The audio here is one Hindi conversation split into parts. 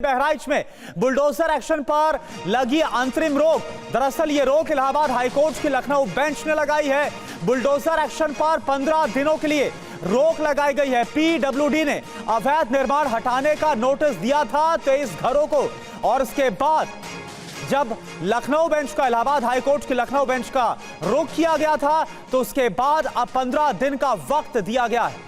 बहराइच में बुलडोजर एक्शन पर लगी अंतरिम रोक। दरअसल ये रोक इलाहाबाद हाईकोर्ट की लखनऊ बेंच ने लगाई है। बुलडोजर एक्शन पर 15 दिनों के लिए रोक लगाई गई है। पीडब्ल्यूडी ने अवैध निर्माण हटाने का नोटिस दिया था 23 घरों को, और उसके बाद जब लखनऊ बेंच का, इलाहाबाद हाईकोर्ट की लखनऊ बेंच का रुख किया गया था, तो उसके बाद अब 15 दिन का वक्त दिया गया है।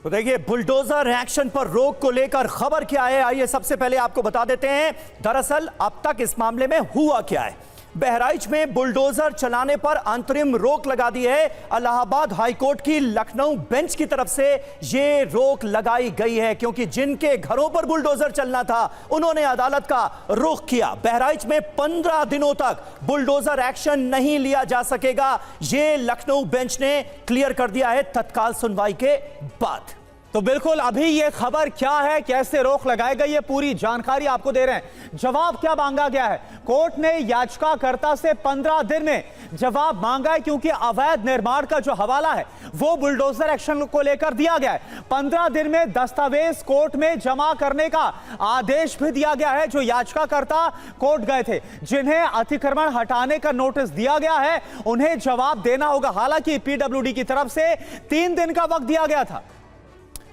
तो देखिए, बुलडोजर एक्शन पर रोक को लेकर खबर क्या है, आइए सबसे पहले आपको बता देते हैं। दरअसल अब तक इस मामले में हुआ क्या है। बहराइच में बुलडोजर चलाने पर अंतरिम रोक लगा दी है। इलाहाबाद हाईकोर्ट की लखनऊ बेंच की तरफ से यह रोक लगाई गई है, क्योंकि जिनके घरों पर बुलडोजर चलना था उन्होंने अदालत का रुख किया। बहराइच में 15 दिनों तक बुलडोजर एक्शन नहीं लिया जा सकेगा, यह लखनऊ बेंच ने क्लियर कर दिया है तत्काल सुनवाई के बाद। तो बिल्कुल अभी ये खबर क्या है, कैसे रोक लगाई गई है, पूरी जानकारी आपको दे रहे हैं। जवाब क्या मांगा गया है? कोर्ट ने याचिकाकर्ता से 15 दिन में जवाब मांगा है, क्योंकि अवैध निर्माण का जो हवाला है वो बुलडोजर एक्शन को लेकर दिया गया है। 15 दिन में दस्तावेज कोर्ट में जमा करने का आदेश भी दिया गया है। जो याचिकाकर्ता कोर्ट गए थे, जिन्हें अतिक्रमण हटाने का नोटिस दिया गया है, उन्हें जवाब देना होगा। हालांकि पीडब्ल्यूडी की तरफ से 3 दिन का वक्त दिया गया था।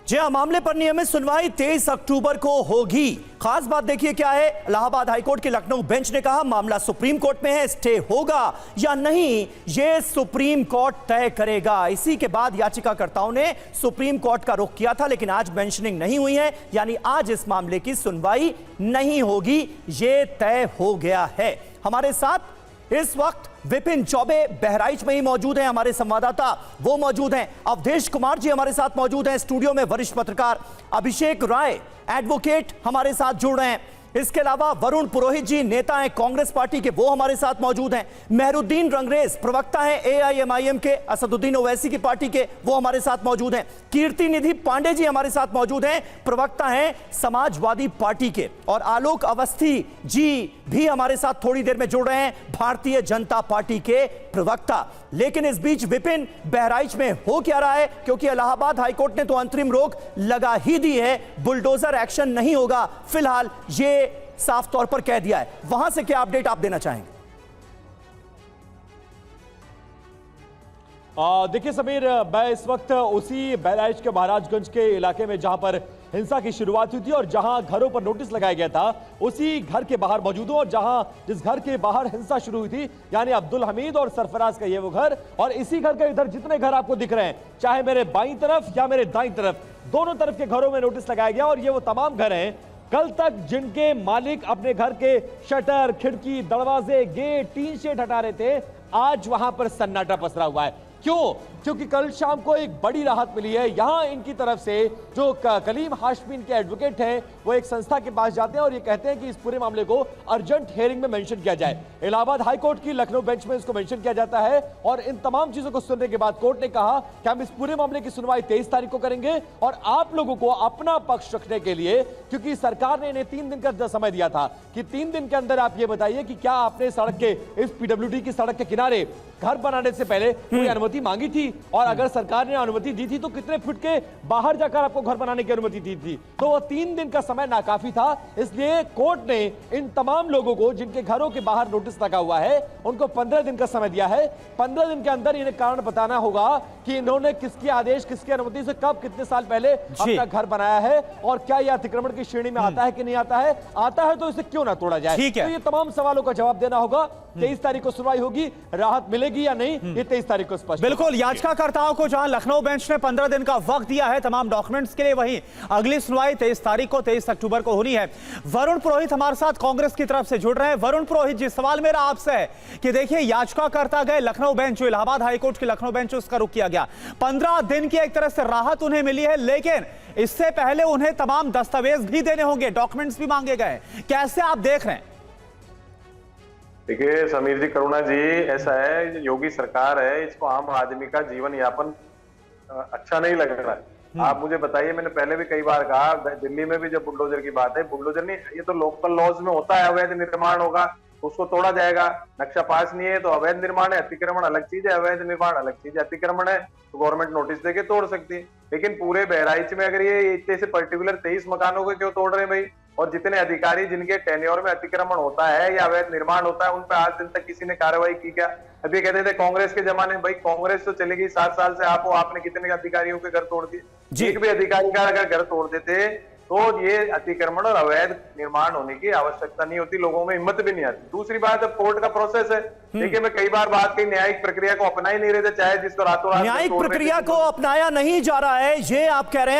जी हां, मामले पर नियमित सुनवाई 23 अक्टूबर को होगी। खास बात देखिए क्या है, इलाहाबाद हाईकोर्ट की लखनऊ बेंच ने कहा मामला सुप्रीम कोर्ट में है, स्टे होगा या नहीं यह सुप्रीम कोर्ट तय करेगा। इसी के बाद याचिकाकर्ताओं ने सुप्रीम कोर्ट का रुख किया था, लेकिन आज मेंशनिंग नहीं हुई है, यानी आज इस मामले की सुनवाई नहीं होगी, यह तय हो गया है। हमारे साथ इस वक्त विपिन चौबे बहराइच में ही मौजूद हैं, हमारे संवाददाता वो मौजूद हैं। अवधेश कुमार जी हमारे साथ मौजूद हैं स्टूडियो में। वरिष्ठ पत्रकार अभिषेक राय एडवोकेट हमारे साथ जुड़ रहे हैं। इसके अलावा वरुण पुरोहित जी नेता हैं कांग्रेस पार्टी के, वो हमारे साथ मौजूद हैं। मेहरुद्दीन रंगरेज प्रवक्ता हैं एआईएमआईएम के, असदुद्दीन ओवैसी की पार्टी के, वो हमारे साथ मौजूद हैं। कीर्ति निधि पांडे जी हमारे साथ मौजूद हैं, प्रवक्ता हैं समाजवादी पार्टी के। और आलोक अवस्थी जी भी हमारे साथ थोड़ी देर में जुड़ रहे हैं, भारतीय जनता पार्टी के प्रवक्ता। लेकिन इस बीच विपिन, बहराइच में हो क्या रहा है? क्योंकि इलाहाबाद हाईकोर्ट ने तो अंतरिम रोक लगा ही दी है, बुलडोजर एक्शन नहीं होगा फिलहाल, ये साफ तौर पर कह दिया है। वहां से क्या अपडेट आप देना चाहेंगे? देखिए समीर, मैं इस वक्त उसी बहराइच के महाराजगंज के इलाके में जहां पर हिंसा की शुरुआत हुई थी और जहां घरों पर नोटिस लगाया गया था, उसी घर के बाहर मौजूद हूं। और जहां जिस घर के बाहर हिंसा शुरू हुई थी, यानी अब्दुल हमीद और सरफराज का ये वो घर, और इसी घर के इधर जितने घर आपको दिख रहे हैं, चाहे मेरे बाईं तरफ या मेरे दाईं तरफ, दोनों तरफ के घरों में नोटिस लगाया गया। और ये वो तमाम घर हैं कल तक जिनके मालिक अपने घर के शटर, खिड़की, दरवाजे, गेट, टीन शेड हटा रहे थे, आज वहां पर सन्नाटा पसरा हुआ है। क्यों? क्योंकि कल शाम को एक बड़ी राहत मिली है। यहां इनकी तरफ से जो कलीम हाशमी के एडवोकेट हैं, वो एक संस्था के पास जाते हैं और ये कहते हैं कि इस पूरे मामले को अर्जेंट हियरिंग में मेंशन किया जाए। इलाहाबाद हाईकोर्ट की लखनऊ बेंच में इसको मेंशन किया जाता है। और इन तमाम चीजों को सुनने के बाद कोर्ट ने कहा कि हम इस पूरे मामले की सुनवाई 23 तारीख को करेंगे, और आप लोगों को अपना पक्ष रखने के लिए, क्योंकि सरकार ने इन्हें 3 दिन का समय दिया था कि 3 दिन के अंदर आप ये बताइए कि क्या आपने सड़क के, इस पीडब्ल्यूडी की सड़क के किनारे घर बनाने से पहले कोई अनुमति मांगी थी, और अगर सरकार ने अनुमति दी थी तो कितने फुट के बाहर जाकर आपको घर बनाने की अनुमति दी थी। तो वो 3 दिन का समय नाकाफी था। इसलिए कोर्ट ने इन तमाम लोगों को जिनके घरों के बाहर नोटिस लगा हुआ है, उनको 15 दिन का समय दिया है। 15 दिन के अंदर इन्हें कारण बताना होगा कि इन्होंने किसके आदेश, किसकी अनुमति से, कब, कितने साल पहले अपना घर बनाया है, और क्या यह अतिक्रमण की श्रेणी में आता है कि नहीं आता है, आता है तो इसे क्यों ना तोड़ा जाए। तो ये तमाम सवालों का जवाब देना होगा। 23 तारीख को सुनवाई होगी, राहत मिलेगी या नहीं, ये 23 तारीख को स्पष्ट। बिल्कुल, याचिकाकर्ताओं को जहां लखनऊ बेंच ने 15 दिन का वक्त दिया है तमाम डॉक्यूमेंट्स के लिए, वहीं अगली सुनवाई 23 तारीख को, 23 अक्टूबर को होनी है। वरुण पुरोहित हमारे साथ कांग्रेस की तरफ से जुड़ रहे हैं। वरुण पुरोहित जी, सवाल मेरा आपसे है कि देखिए, याचिकाकर्ता गए लखनऊ बेंच, जो इलाहाबाद हाईकोर्ट की लखनऊ बेंच, उसका रुख किया गया। 15 दिन की एक तरह से राहत उन्हें मिली है, लेकिन इससे पहले उन्हें तमाम दस्तावेज भी देने होंगे, डॉक्यूमेंट्स भी मांगे गए। कैसे आप देख रहे हैं? देखिए समीर जी, करुणा जी, ऐसा है, योगी सरकार है, इसको आम आदमी का जीवन यापन अच्छा नहीं लग रहा है। आप मुझे बताइए, मैंने पहले भी कई बार कहा, दिल्ली में भी जब बुलडोजर की बात है, बुलडोजर नहीं, ये तो लोकल लॉज में होता है, अवैध निर्माण होगा तो उसको तोड़ा जाएगा। नक्शा पास नहीं है तो अवैध निर्माण है, अतिक्रमण अलग चीज है, अवैध निर्माण अलग चीज है। अतिक्रमण है तो गवर्नमेंट नोटिस देके तोड़ सकती है, लेकिन पूरे बहराइच में अगर ये इतने से पर्टिकुलर 23 मकानों को क्यों तोड़ रहे हैं भाई? और जितने अधिकारी जिनके टेन्योर में अतिक्रमण होता है या अवैध निर्माण होता है, उन पर आज दिन तक किसी ने कार्रवाई की क्या? अभी कहते थे कांग्रेस के जमाने में, भाई कांग्रेस तो चली गई 7 साल से, आपने कितने अधिकारियों के घर तोड़ दिए? एक भी अधिकारी का अगर घर तोड़ देते तो ये अतिक्रमण और अवैध निर्माण होने की आवश्यकता नहीं होती, लोगों में हिम्मत भी नहीं आती। दूसरी बात, अब कोर्ट का प्रोसेस है। देखिए, मैं कई बार बात की, न्यायिक प्रक्रिया को अपना ही नहीं रहे थे, चाहे जिसको रातों रात न्यायिक प्रक्रिया को अपनाया नहीं जा रहा है, ये आप कह रहे हैं।